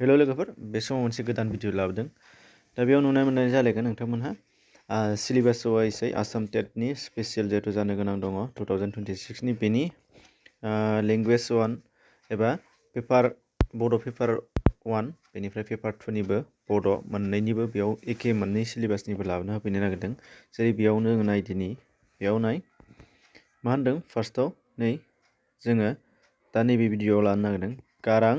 हेल' लोगोफोर बे समाव मोनसे गोदान भिडिअ लाबोदों दा बेयाव नुनो मोननाय जालायगोन नोंथांमोनहा सिलेबास वाइसै आसाम टेटनि स्पेसियेल जिहेथु जानो गोनां दङ 2026नि बेनि लेंगुवेज 1 एबा पेपार बड' पेपार 1 बेनिफ्राय पेपार 2निबो बड' मोननैनिबो बेयाव एखे मोननै सिलेबासनिबो लाबोनो होफैनो नागिरदों जेरै बेयावनो नाय दिनै बेयाव नाय मा होनदों फार्स्टआव नै जोङो दा नैबे भिडिअआव लानो नागिरदों गारां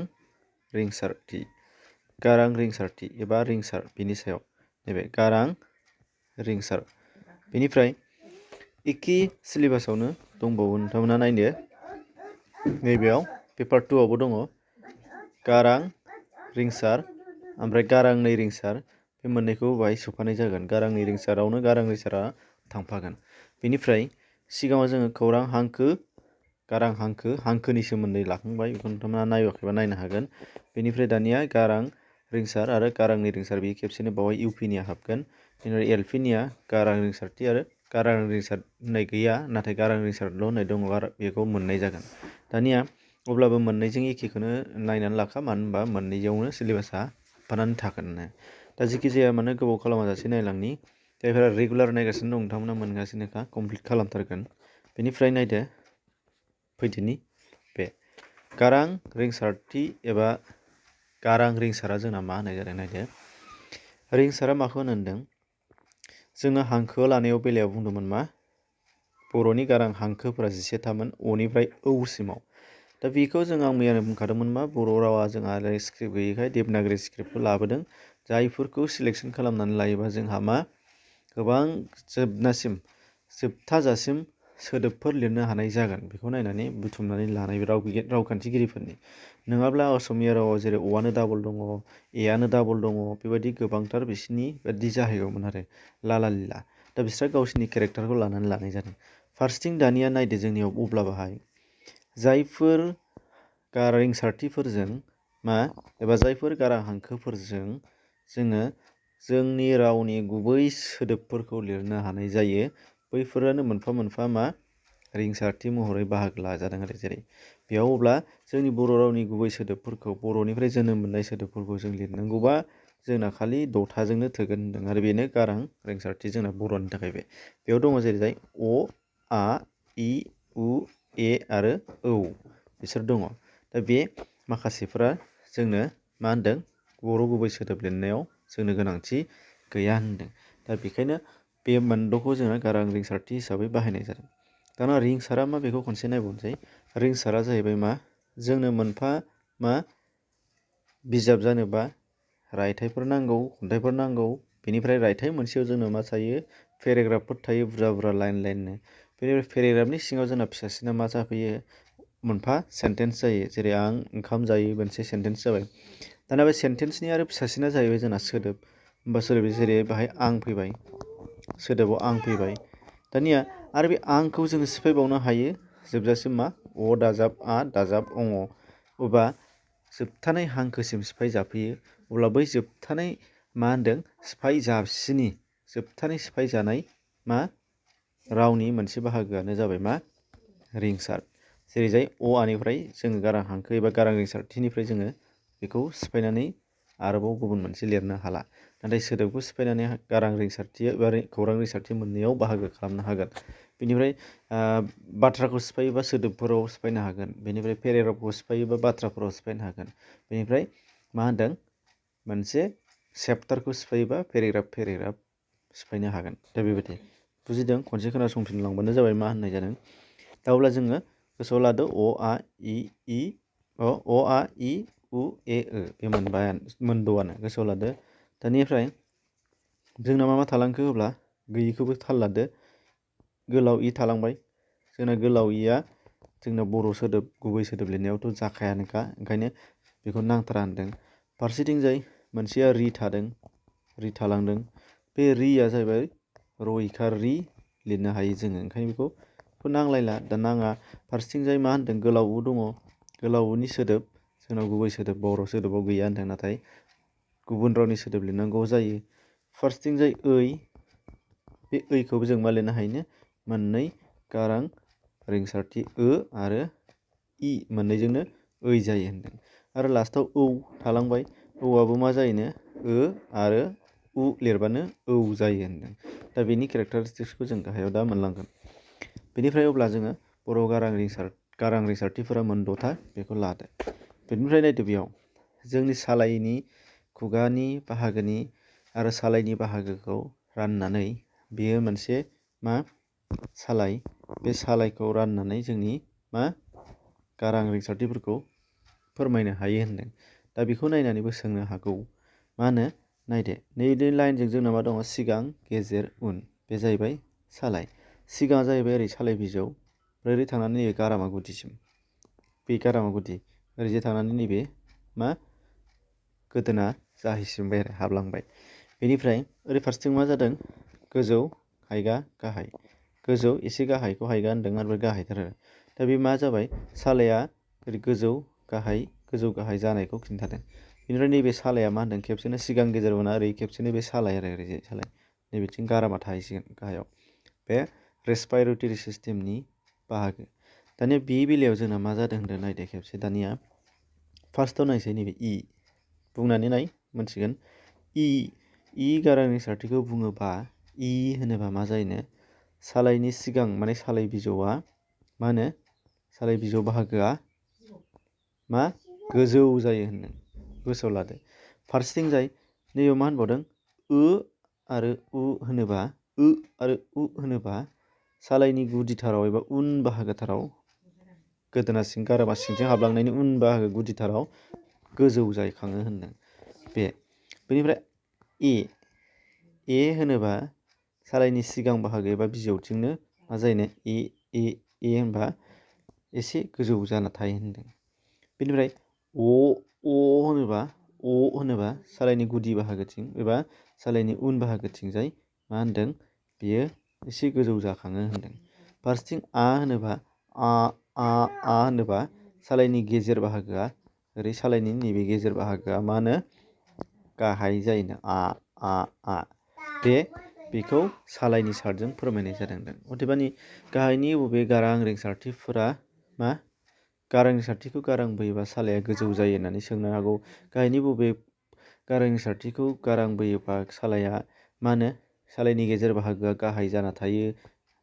रिंसारथि एबा रिंसार बेनि सायाव नैबे गारां रिंसार बेनिफ्राय एखे सिलेबासावनो दंबावो नोंथांमोना नायदो नैबेयाव पेपार 2आवबो दङ गारां रिंसार ओमफ्राय गारांनै रिंसार बे मोननैखौ बाहाय सोफानाय जागोन गारांनै रिंसारावनो गारां रिंसारा थांफागोन बेनिफ्राय सिगाङाव जोङो खौरां गारां हांखोनि सोमोन्दै लाखांबाय बेखौ नोंथांमोना नायाखैबा नायनो हागोन बेनिफ्राय दानिया गारां रिंसार आरो गारांनै रिंसार बे खेबसेनो बावहाय इउपिनिया हाबगोन बेनिफ्राय एलपिनिया गारां रिंसारथि आरो गारां रिंसार होननाय गैया नाथाय गारां रिंसारल' होननाय दङ आरो बेखौ मोननाय जागोन दानिया अब्लाबो मोननैजों एखेखौनो नायनानै लाखा मानो होनबा मोननैयावनो सिलेबासा हाबफानानै थागोन दा जेखि जाया मानो गोबाव खालामाजासे नायलांनि जायफोरा रेगुलार नायगासिनो दं नोंथांमोना मोनगासिनोखा कमप्लिट खालामथारगोन बेनिफ्राय नायदो फैदिनि बे गारां रिंसारथि एबा गारां रिंसारा जोंना मा होननाय जादों नायदो रिंसारा माखौ होनदों जोङो हांखो लानायाव बेलायाव बुंदोंमोन मा बर'नि गारां हांखोफोरा 17थामोन अनिफ्राय औसिमाव दा बेखौ आं मैयानो बुंखादोंमोन मा बर' रावा जोंहा स्क्रिप्ट गैयैखाय देबनागरि स्क्रिप्टखौ लाबोदों जायफोरखौ सिलेक्सन खालामनानै लायोबा जोंहा मा गोबां जोबथाजासिम सोदोबफोर लिरनो हानाय जागोन बेखौ नायनानै बुथुमनानै लानाय रावखान्थिगिरिफोरनि नङाब्ला असमिया रावाव जेरै अआनो डाबल दङ एआनो डाबल दङ बेबायदि गोबांथार बिसिनि बायदि जाहैगौमोन आरो लाला लिला दा बिस्रा गावसिनि केरेक्टारखौ लानानै लानाय जादों फार्स्टिं दानिया नायदो जोंनियाव अब्लाबोहाय जायफोर गारां रिंसारथिफोरजों मा एबा जायफोर गारां हांखोफोरजों जोङो जोंनि रावनि गुबै सोदोबफोरखौ लिरनो हानाय जायो बैफोरानो मोनफा मोनफा मा रिंसारथि महरै बाहागो लाजादों आरो जेरै बेयाव अब्ला जोंनि बर' रावनि गुबै सोदोबफोरखौ बर'निफ्राय जोनोम मोननाय सोदोबफोरखौ जों लिरनांगौबा जोंना खालि द'थाजोंनो थोगोन होनदों आरो बेनो गारां रिंसारथि जोंना बर'नि थाखाय बेयाव दङ जेरै अ आ इ उ ए आरो औ बिसोर दङ दा बे माखासेफोरा जोंनो मा होनदों बर' गुबै सोदोब लिरनायाव जोंनो गोनांथि गैया होनदों दा बेखायनो बे मोनद'खौ जोङो गारां रिंसारथि हिसाबै बाहायनाय जादों दाना रिंसारा मा बेखौ खनसे नायबावनोसै रिंसारा जाहैबाय मा जोंनो मोनफा मा बिजाब जानोबा रायथाइफोर नांगौ खन्थाइफोर नांगौ बेनिफ्राय रायथाइ मोनसेयाव जोंनो मा थायो पेरेग्राफफोर थायो बुरजा लाइन बेनिफ्राय पेरेग्राफनि सिङाव जोंना फिसासिना मा जाफैयो मोनफा सेन्टेन्स जायो जेरै आं ओंखाम जायो मोनसे सेन्टेन्स जाबाय दाना बे सेन्टेन्सनि आरो फिसासिना जाहैबाय जोंना सोदोब होमबा सोदोब जेरै बाहाय आं फैबाय सोदोबाव आं फैबाय दानिया आरो बे आंखौ जोङो सिफायबावनो हायो जोबजासिम मा अ दाजाब आ दाजाब अङ अबा जोबथानाय हांखोसिम सिफाय जाफैयो अब्ला बै जोबथानाय मा होनदों सिफाय जाबसिनि जोबथानाय सिफाय जानाय मा रावनि मोनसे बाहागोआनो जाबाय मा रिंसार जेरैजाय अ आनिफ्राय जोङो गारां हांखो एबा गारां रिंसारथिनिफ्राय जोङो बेखौ सिफायनानै आरोबाव गुबुन मोनसे लिरनो हाला नाथाय सोदोबखौ सिफायनानै गारां रिंसारथि एबा खौरां रिंसारथि मोननैयाव बाहागो खालामनो हागोन बेनिफ्राय बाथ्राखौ सिफायोबा सोदोबफोराव सिफायनो हागोन बेनिफ्राय पेरेग्राफखौ सिफायोबा बाथ्राफोराव सिफायनो हागोन बेनिफ्राय मा होनदों मोनसे चेप्टारखौ सिफायोबा पेरेग्राफ सिफायनो हागोन दा बेबायदि बुजिदों खनसे खोनासंफिनलांबानो जाबाय मा होननाय जादों दा अब्ला जोङो गोसोआव लादो अ आ इ उ ए ओ बे मोनद'आनो गोसोआव लादो दानिफ्राय जोंना मा थालांखो अब्ला गैयिखौबो थाल लादो गोलाव इ थालांबाय जोंना गोलाव इया जोंना बर' सोदोब गुबै सोदोब लिरनायावथ' जाखायानोखा ओंखायनो बेखौ नांथारा होनदों फारसेथिंजाय मोनसेया रि थादों रि थालांदों बे रिया जाहैबाय रयिखार रि लिरनो हायो जोङो ओंखायनो बेखौ नांलायला दा नाङा फारसेथिंजाय मा होनदों गोलाव उ दङ गोलाव उनि सोदोब जोंनाव गुबै सोदोब बर' सोदोबाव गैया होनदों नाथाय गुबुन रावनि सोदोब लिरनांगौ जायो फारसेथिंजाय ओइ बे ओइखौबो जों मा लिरनो हायोनो मोननै गारां रिंसारथि आरो इ मोननैजोंनो ओइ जायो होनदों आरो लास्टआव औ थालांबाय औआबो मा जायोनो आरो उ लिरबानो औ जायो होनदों। दा बेनि केरेक्टारिस्टिक्सखौ जों गाहायाव दा मोनलांगोन। बेनिफ्राय अब्ला जोङो बर' गारां रिंसारथिफोरा मोनद'था बेखौ लादो। बेनिफ्राय नायदो बेयाव जोंनि सालायनि खुगानि बाहागोनि आरो सालायनि बाहागोखौ राननानै बेयो मोनसे मा सालाय, बे सालायखौ राननानै जोंनि मा गारां रिंसारथिफोरखौ फोरमायनो हायो होनदों। दा बेखौ नायनानैबो सोंनो हागौ मा होनो नायदो नैबे लाइनजों जोंना मा दङ सिगां गेजेर उन बे जाहैबाय सालाय। सिगाङा जाहैबाय ओरै सालाय बिजौ ओरै थांनानै नैबे गारामा गुदिसिम, बे गारामा गुदि ओरैजाय थांनानै नैबे मा गोदोना जाहैसिमबाय आरो हाबलांबाय। बेनिफ्राय ओरै फारसेथिं मा जादों गोजौ हायगा गाहाय, गोजौ एसे गाहायखौ हायगा होनदों आरो गाहायथार आरो। दा बे मा जाबाय सालाया ओरै गोजौ गाहाय जानायखौ खिन्थादों। बेनिफ्राय नैबे सालाया मा होनदों खेबसेनो सिगां गेजेर उना ओरै खेबसेनो बे सालाय आरो ओरैजाय सालाय नैबेथिं गारामा थाहैसिगोन गाहायाव। बे रेसपाइरेटरि सिस्टेमनि बाहागो। दानिया बे बेलायाव जोंना मा जादों होनदों नायदो खेबसे दानिया फार्स्टआव नायसै नैबे इ बुंनानै नाय मोनसिगोन। इ गारां रिंसारथिखौ बुङोबा इ होनोबा मा जायोनो सालायनि सिगां माने सालाय बिजौआ मा होनो सालाय बिजौ बाहागोआ मा गोजौ जायो होनदों, गोसोआव लादो। फारसेथिंजाय नैबेयाव मा होनबावदों आरो उ होनोबा सालायनि गुदिथाराव एबा उन बाहागोथाराव गोदोना सिं गारामा सिंजों हाबलांनायनि उन बाहागो गुदिथाराव गोजौ जायखाङो होनदों। बेनिफ्राय ए होनोबा सालायनि सिगां बाहागो एबा बिजौथिंनो मा जायोनो ए होनबा एसे गोजौ जाना थायो होनदों। बेनिफ्राय अ होनोबा सालायनि गुदि बाहागोथिं एबा सालायनि उन बाहागोथिंजाय मा होनदों बेयो एसे गोजौ जाखाङो होनदों। फारसेथिं आ होनोबा सालायनि गेजेर बाहागोआ ओरै सालायनि नैबे गेजेर बाहागोआ मा होनो गाहाय जायोनो बेखौ सालायनि सार्टजों फोरमायनाय जादों। अदेबानि गाहायनि बबे गारां रिंसारथिफोरा मा गारां रिंसारथिखौ गारां बोयोबा सालाया गोजौ जायो होननानै सोंनो हागौ। गाहायनि बबे गारां रिंसारथिखौ गारां बोयोबा सालाया मा होनो सालायनि गेजेर बाहागोआ गाहाय जाना थायो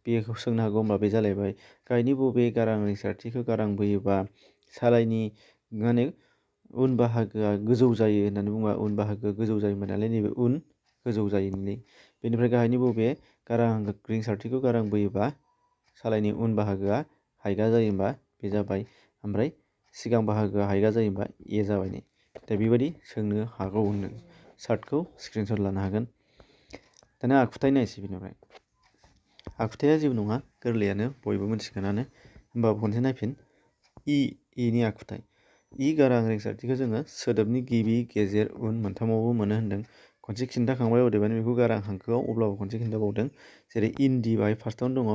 बेखौ सोंनो हागौ। होमबा बे जालायबाय गाहायनि बबे गारां रिंसारथिखौ गारां बोयोबा सालायनि माने उन बाहागोआ गोजौ जायो होननानै बुङोबा उन बाहागोआ गोजौ जायोमोन नालाय नैबे उन गोजौ जायोलै। बेनिफ्राय गाहायनि बबे गारां रिंसारथिखौ गारां बोयोबा सालायनि उन बाहागोआ हायगा जायोबा बे जाबाय। ओमफ्राय सिगां बाहागोआ हायगा जायोबा ए जाबाय नै। दा बेबायदि सोंनो हागौ होनदों। सार्टखौ स्क्रिनसट लानो हागोन। दाना आखुथाय नायसै बेनिफ्राय आखुथाया जेबो नङा गोरलैयानो बयबो मिथिगोनानो होमबाबो खनसे नायफिन। इनि आखुथाय गारां रिंसारथिखौ जोङो सोदोबनि गिबि गेजेर उन मोनथामावबो मोनो होनदों। खनसे खिन्थाखांबाय अदेबानि बेखौ गारां हांखोआव अब्लाबो खनसे खिन्थाबावदों। जेरै इन्दि बाहाय फार्स्टआवनो दङ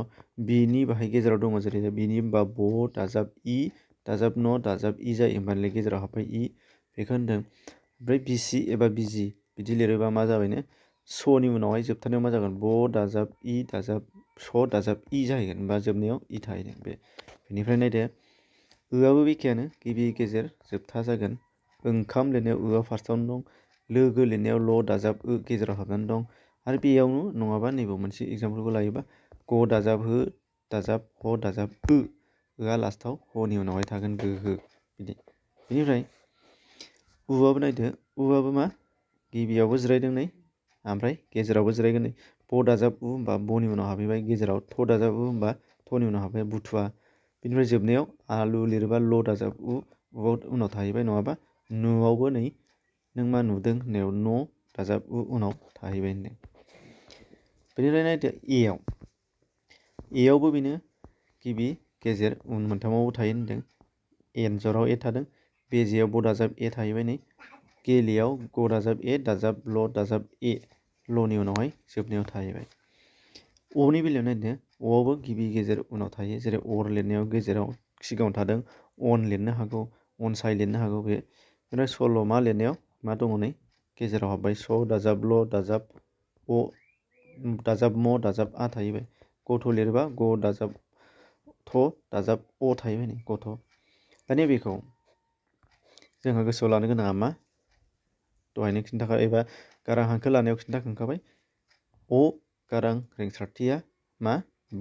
बिनि बाहाय गेजेराव दङ जेरै बिनि होनबा ब दाजाब दाजाब न दाजाब जायो होमबानो गेजेराव हाबबाय बेखौ होनदों। ओमफ्राय बिसि एबा बिजि बिदि लिरोबा मा जाबायनो सनि उनावहाय जोबथारनायाव मा जागोन ब दाजाब दाजाब स दाजाब जाहैगोन होमबा जोबनायाव थाहैगोन बे। बेनिफ्राय नायदो आबो एखेयानो गिबि गेजेर जोबथा जागोन। ओंखाम लिरनायाव आ फार्स्टआवनो दं। लोगो लिरनायाव ल दाजाब गेजेराव हाबनानै दं। आरो बेयावनो नङाबा नैबे मोनसे एगजामपोलखौ लायोबा ग दाजाब ह दाजाब ह दाजाब आ लास्टआव हनि उनावहाय थागोन हो बिदि। बेनिफ्राय आबो नायदो आबो मा गिबियावबो जिरायदों नै ओमफ्राय गेजेरावबो जिरायगोन नै। ब दाजाब होनबा बनि उनाव हाबहैबाय गेजेराव थ दाजाब होनबा थनि उनाव हाबबाय बुथुवा। बेनिफ्राय जोबनायाव आलु लिरोबा ल दाजाब उनाव थाहैबाय नङाबा न'आवबो नै नों मा नुदों होननायाव न दाजाब उनाव थाहैबाय होनदों। बेनिफ्राय नायदो आवबो बेनो गिबि गेजेर उन मोनथामावबो थायो होनदों। एन्जराव थादों। बेजेयाव ब दाजाब थाहैबाय नै। गेलेयाव ग दाजाब दाजाब ल दाजाब लनि उनावहाय जोबनायाव थाहैबाय। अनि बेलायाव नायदो अआवबो गिबि गेजेर उनाव थायो। जेरै अर लिरनायाव गेजेराव सिगाङाव थादों अन लिरनो हागौ अनसाय लिरनो हागौ बे। बेनिफ्राय सल'मा लिरनायाव मा दङ नै गेजेराव हाबबाय स दाजाब ल दाजाब अ दाजाब म दाजाब थाहैबाय। गथ' लिरोबा ग दाजाब थ दाजाब थाहैबाय नै गथ'। दानिया बेखौ जोंहा गोसोआव लानो गोनाङा मा दहायनो खिन्थाखाबाय एबा गारां हांखो लानायाव खिन्थाखांखाबाय अ गारां रिंसारथिया मा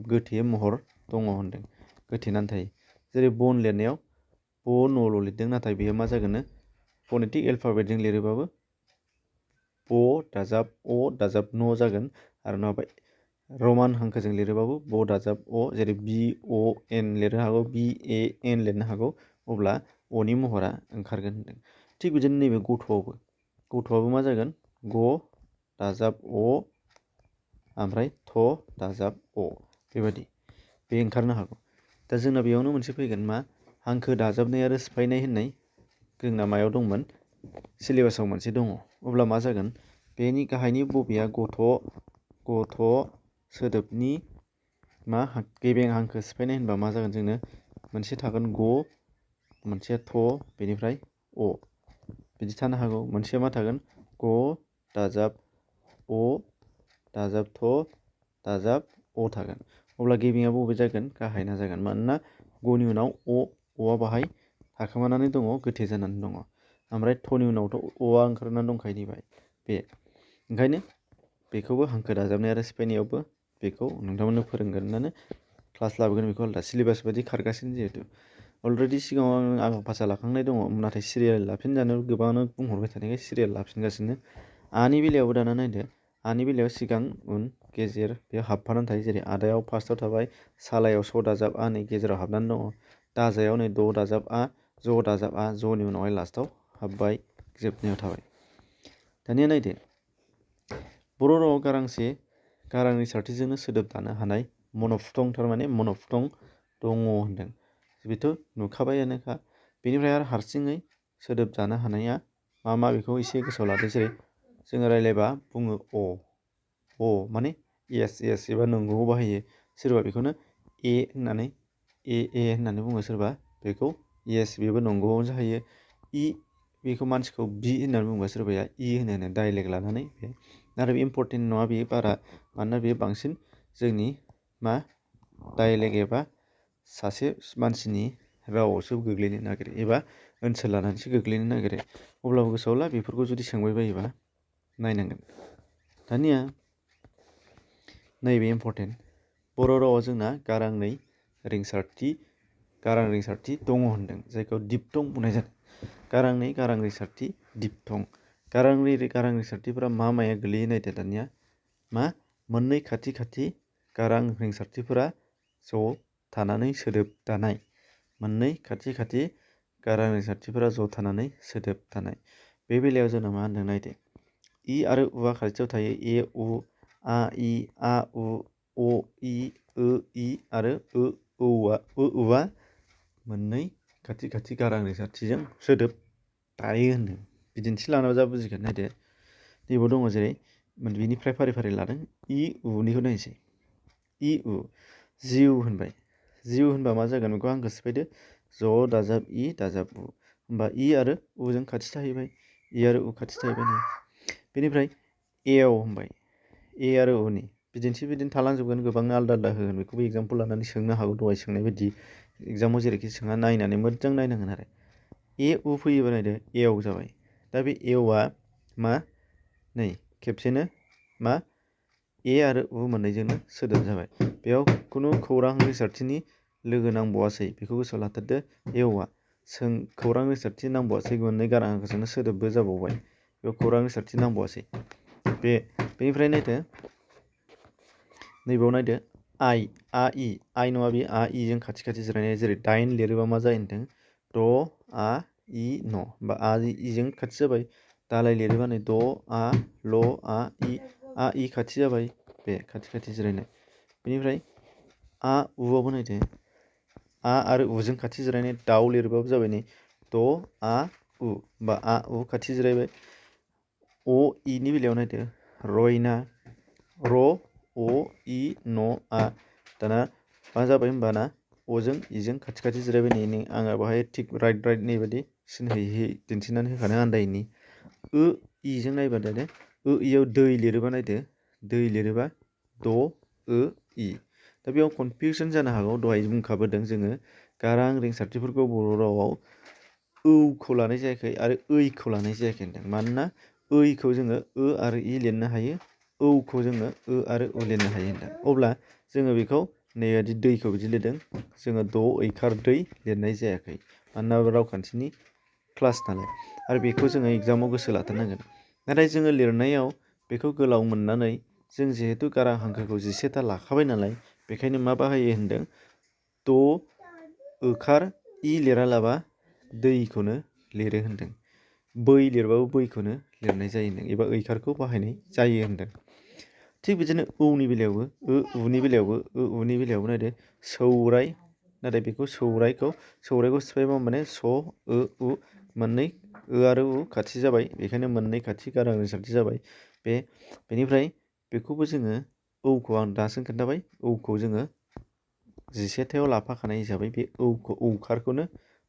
गोथे महर दङ होनदों, गोथेनानै थायो। जेरै बन लिरनायाव ब नल' लिरदों, नाथाय बेयो मा जागोननो फनेटिक एलफाबेटजों लिरोबाबो ब दाजाब अ दाजाब न जागोन, आरो नङाबा रमान हांखोजों लिरोबाबो ब दाजाब अ, जेरै बि अ एन लिरनो हागौ, बि ए एन लिरनो हागौ, अब्ला अनि महरा ओंखारगोन होनदों। थिग बिदिनो नैबे गथ'आबो मा जागोन ग दाजाब अ ओमफ्राय थ दाजाब अ, बेबायदि बे ओंखारनो हागौ। दा जोंना बेयावनो मोनसे फैगोन मा हांखो दाजाबनाय आरो सिफायनाय होननाय जोंना मायाव दंमोन, सिलेबासाव मोनसे दङ। अब्ला मा जागोन बेनि गाहायनि बबेया गथ' सोदोबनि मा गेबें हांखो सिफायनाय होनबा मा जागोन, जोंनो मोनसे थागोन ग, मोनसेया थ, बेनिफ्राय अ बिदि थानो हागौ। मोनसेया मा थागोन ग दाजाब अ दाजाब थ दाजाब अ थागोन। अब्ला गेबेङा बबे जागोन, गाहायना जागोन। मानोना गनि उनाव अआ बाहाय थाखोमानानै दङ, गोथे जानानै दङ। ओमफ्राय थनि उनावथ अआ ओंखारनानै दंखायो नैबाय बे, ओंखायनो बेखौबो हांखो दाजाबनाय आरो सिफायनायावबो बेखौ नोंथांमोननो फोरोंगोनानो, क्लास लाबोगोन बेखौ आलदा सिलेबास बायदि खारगासिनो जिहेतु। अलरेडि सिगाङाव आं भाषा लाखांनाय दङ, नाथाय सिरियाल लाफिनजानो गोबाङानो बुंहरबाय थानायखाय सिरियाल लाफिनगासिनो। आनि बेलायावबो दाना नायदो, आनि बेलायाव सिगां उन गेजेर बेयाव हाबफानानै थायो। जेरै आदायाव फार्स्टआव थाबाय, सालायाव स दाजाब आ नै गेजेराव हाबनानै दङ, दाजायाव नै द दाजाब आ, ज दाजाब आ, जनि उनावहाय लास्टआव हाबबाय, जोबनायाव थाबाय। दानिया नायदो बर' रावाव गारां रिंसारथिजोंनो सोदोब दानो हानाय मन'पुथं, थारमाने मन'पुथं दङ होनदों। बेथ' नुखाबायानोखा। बेनिफ्राय आरो हारसिङै सोदोब दानो हानाया मा मा बेखौ एसे गोसोआव लादो। जेरै जोङो रायलायबा बुङो अ माने येस एबा नंगौखौ बाहायो। सोरबा बेखौनो ए होननानै होननानै बुङो, सोरबा बेखौ येस बेबो नंगौआवनो जाहैयो। इ बेखौ मानसिखौ बि होननानै बुङोबा सोरबाया इ होनो डाइलेक्ट लानानै। बे नाथाय बे इम्परटेन्ट नङा बेयो बारा, मानोना बेयो बांसिन जोंनि मा डाइलेक्ट एबा सासे मानसिनि रावावसो गोग्लैनो नागिरो एबा ओनसोल लानानैसो गोग्लैनो नागिरो। अब्लाबो गोसोआव ला, बेफोरखौ जुदि सोंबाय बायोबा नायनांगोन। दानिया नैबे इम्परटेन्ट, बर' रावाव जोंना गारांनै रिंसारथि दङ होनदों, जायखौ दिपथं बुंनाय जादों। गारांनै गारां रिंसारथि दिपथं। गारांनै गारां रिंसारथिफोरा मा माया गोलैयो नायदो दानिया। मा मोननै खाथि खाथि गारां रिंसारथिफोरा ज' थानानै सोदोब दानाय। मोननै खाथि खाथि गारां रिंसारथिफोरा ज' थानानै सोदोब दानाय। बे बेलायाव जोंना मा होनदों नायदो, इ आरो उआ खाथियाव थायो। ए उ, आ इ, आ उ, अ इ, इ आरो औआ मोननै खाथि खाथि गारां रिंसारथिजों सोदोब दायो होनदों। बिदिन्थि लाना जा बुजिगोन। नायदो नैबाव दङ, जेरै बिनिफ्राय फारि फारि लादों। इ उनिखौ नायनोसै। इ उ जिउ होनबाय। जिउ होनबा मा जागोन, बेखौ हांखो सिफायदो। ज दाजाब इ दाजाब उ, होमबा इ आरो उजों खाथि थाहैबाय, इ आरो उ खाथि थाहैबाय नै। बेनिफ्राय एआव हमबाय, ए आरो उनि बिदिन्थि बिदिनो थालांजोबगोन, गोबांनो आलदा आलदा होगोन। बेखौबो एग्जाम्पल लानानै सोंनो हागौ, दहाय सोंनाय बायदि एग्जामाव जेरैखि सोङा नायनानै मोजां नायनांगोन आरो। ए उ फैयोबा नायदो एव जाबाय। दा बे एवआ मा नै खेबसेनो मा ए आरो उ मोननैजोंनो सोदोब जाबाय। बेयाव खुनु खौरां रिंसारथिनि लोगो नांबावासै, बेखौ गोसोआव लाथारदो। एवआ खौरां रिंसारथि नांबावासै, मोननै गारां हांखोजोंनो सोदोबबो जाबावबाय, बेयाव खौरां रिंसारथि नांबावासै। बेनिफ्राय नायदो नैबाव नायदो आइ, आ इ, आइ नङा बे आ इ जों खाथि खाथि जिरायनाय। जेरै दाइन लिरोबा मा जायो होनदों, द आ इ न, होमबा आ इजों खाथि जाबाय। दालाय लिरोबा नै द आ ल आ इ खाथि जाबाय, बे खाथि खाथि जिरायनाय। बेनिफ्राय आ उआवबो नायदो, आ आरो उजों खाथि जिरायनाय। दाउ लिरबाबो जाबाय नै द आ उ, होमबा आ उ खाथि जिरायबाय। अ इनि बेलायाव नायदो, रयना र अ इ न आ, दाना मा जाबाय होमबाना अजों इजों खाथि खाथि जिरायबाय नै। आङो बाहाय थिग राइट नैबायदि सिन होयै दिन्थिनानै होखानो आन्दायैनि। इजों नायबा दानो इयाव दै लिरोबा नायदो, दै लिरोबा द इ। दा बेयाव कनफिउसन जानो हागौ, दहाय बुंखाबोदों जोङो गारां रिंसारथिफोरखौ बर' रावाव औखौ लानाय जायाखै आरो ऐखौ लानाय जायाखै होनदों। मानोना ओइखौ जोङो आरो इ लिरनो हायो, औखौ जोङो आरो लिरनो हायो होनदों। अब्ला जोङो बेखौ नैबादि दैखौ बिदि लिरदों, जोङो द ऐकार दै लिरनाय जायाखै, मानोना रावखान्थिनि क्लास नालाय। आरो बेखौ जोङो एग्जामाव गोसो लाथारनांगोन। नाथाय जोङो लिरनायाव बेखौ गोलाव मोननानै जों जिहेतु गारां हांखोखौ 11था लाखाबाय नालाय, बेखायनो मा बाहायो होनदों, द ऐकार इ लिरालाबा दैखौनो लिरो होनदों। बै लिरबाबो बैखौनो लिरनाय जायो होनदों, एबा ऐकारखौ बाहायनाय जायो होनदों। थिग बिदिनो औनि बेलायावबो उनि बेलायावबो उनि बेलायावबो नायदो सौराय, नाथाय बेखौ सौरायखौ सिफायबा माने स उ मोननै आरो उ खाथि जाबाय, बेखायनो मोननै खाथि गारां रिंसारथि जाबाय। बेनिफ्राय बेखौबो जोङो औखौ आं दासो खोन्थाबाय, औखौ जोङो 11थायाव लाफाखानाय हिसाबै बे औखारखौनो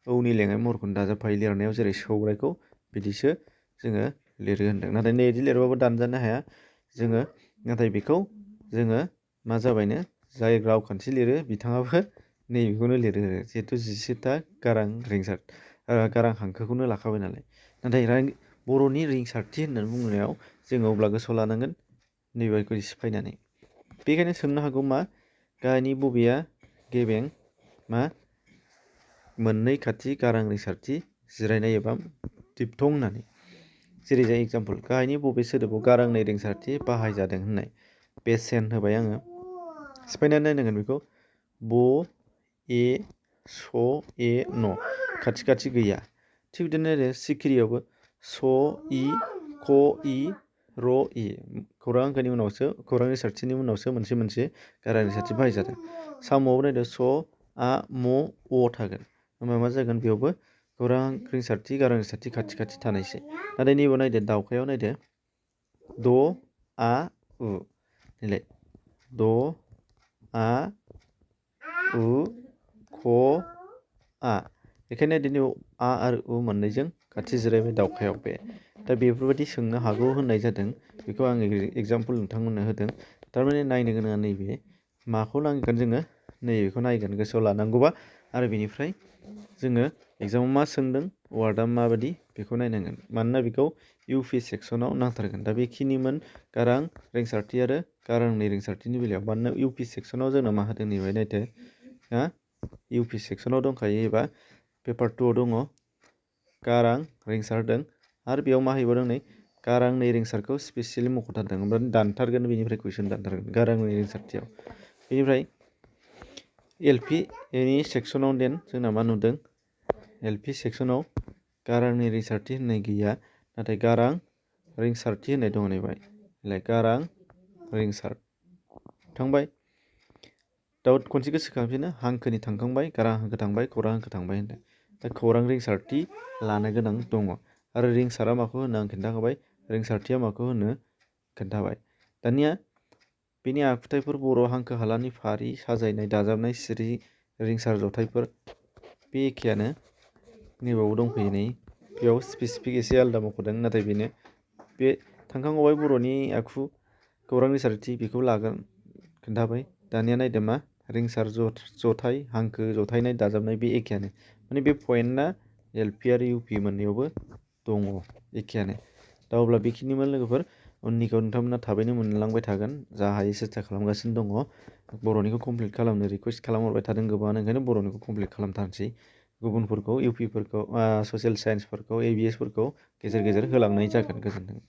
औनि लेङाइ महरखौनो दाजाबफायो लिरनायाव, जेरै सौरायखौ बिदिसो जोङो लिरो होनदों। नाथाय नै बिदि लिरबाबो दानजानो हाया जोङो, नाथाय बेखौ जोङो मा जाबायनो, जाय रावखान्थि लिरो बिथाङाबो नैबेखौनो लिरो, जिहेथु 11था गारां हांखोखौनो लाखाबाय नालाय। नाथाय बर'नि रिंसारथि होननानै बुंनायाव जोङो अब्ला गोसोआव लानांगोन नैबेखौ सिफायनानै। बेखायनो सोंनो हागौ मा, गाहायनि बबेया गेबें, मा मोननै खाथि गारां रिंसारथि जिरायनाय एबा दिपथं होननानै। जेरै जाय एग्जाम्पल, गाहायनि बबे सोदोबाव गारांनै रिंसारथि बाहायजादों होननाय। बेसेन होबाय आङो, सिफायनानै नायनांगोन बेखौ, ब ए स ए न, खाथि खाथि गैया। थिग बिदिनो सिखिरियावबो स इ ख इ र इ, खौरां हांखोनि उनावसो, खौरां रिंसारथिनि उनावसो मोनसे मोनसे गारां रिंसारथि बाहायजादों। साम'आवबो नायदो स आ म अ थागोन, होमबा मा जागोन बेयावबो खौरां रिंसारथि गारां रिंसारथि खाथि खाथि थानायसै। नाथाय नैबाव नायदो दाउखायाव नायदो द आ उ, नैलाय द आ उ ख आ, बेखायनो दिनै आ आरो उ मोननैजों खाथि जिरायबाय दाउखायाव बे। दा बेफोरबायदि सोंनो हागौ होननाय जादों, बेखौ आं एग्जाम्पोल नोंथांमोननो होदों। थारमाने नायनो गोनाङा नैबे, माखौ नायगोन जोङो, नैबेखौ नायगोन गोसोआव लानांगौबा। आरो बेनिफ्राय जोङो एग्जामाव मा सोंदों, वार्डआ माबायदि बेखौ नायनांगोन, मानोना बेखौ इउ पि सेक्सनाव नांथारगोन। दा बेखिनिमोन गारां रिंसारथि आरो गारांनै रिंसारथिनि बेलायाव। मानोना इउ पि सेक्सनाव जोंना मा होदों नैबे नायदो, इउ पि सेक्सनाव दंखायो, एबा पेपार 2आव दङ गारां रिंसार होदों, आरो बेयाव मा हैबावदों नै गारांनै रिंसारखौ स्पेसियेलि मख'थारदों, ओमफ्राय दानथारगोन, बेनिफ्राय कुइसन दानथारगोन गारांनै रिंसारथियाव। बेनिफ्राय एल पि नि सेक्सनाव देन जोंना मा नुदों, एल पि सेक्सनाव गारांनै रिंसारथि होननाय गैया, नाथाय गारां रिंसारथि होननाय दङ नैबाय, गारां रिंसार थांबाय। दा खनसे गोसोखांफिनो, हांखोनि थांखांबाय, गारां हांखो थांबाय, खौरां हांखो थांबाय होनदों। दा खौरां रिंसारथि लानो गोनां दङ, आरो रिंसारा माखौ होनो आं खिन्थाखाबाय, रिंसारथिया माखौ होनो खोन्थाबाय। दानिया बेनि आखुथायफोर, बर' हांखो हालानि फारि साजायनाय, दाजाबनाय, सिरि रिंसार जथाइफोर बे एखेयानो नैबावबो दंफैयो नै, बेयाव स्पेसिफिक एसे आलादा मख'दों, नाथाय बेनो बे थांखांबाय बर'नि आखु खौरां रिंसारथि, बेखौ लागोन खोन्थाबाय। दानिया नायदो मा, रिंसार जथाइ, हांखो जथायनाय, दाजाबनाय बे एखेयानो, माने बे पइन्टआ एल पि आरो इउ पि मोननैयावबो दङ, एखेयानो। दा अब्ला बेखिनिमोन लोगोफोर, उननिखौ नोंथांमोना थाबैनो मोनलांबाय थागोन, जा हायो सेस्था खालामगासिनो दङ। बर'निखौ कमप्लिट खालामनो रिकुवेस्ट खालामहरबाय थादों गोबाङानो, ओंखायनो बर'निखौ कमप्लिट खालामथारनोसै। गुबुनफोरखौ इउ पिफोरखौ, ससियेल साइन्सफोरखौ, ए बि एसफोरखौ गेजेर गेजेर होलांनाय जागोन। गोजोन्थों।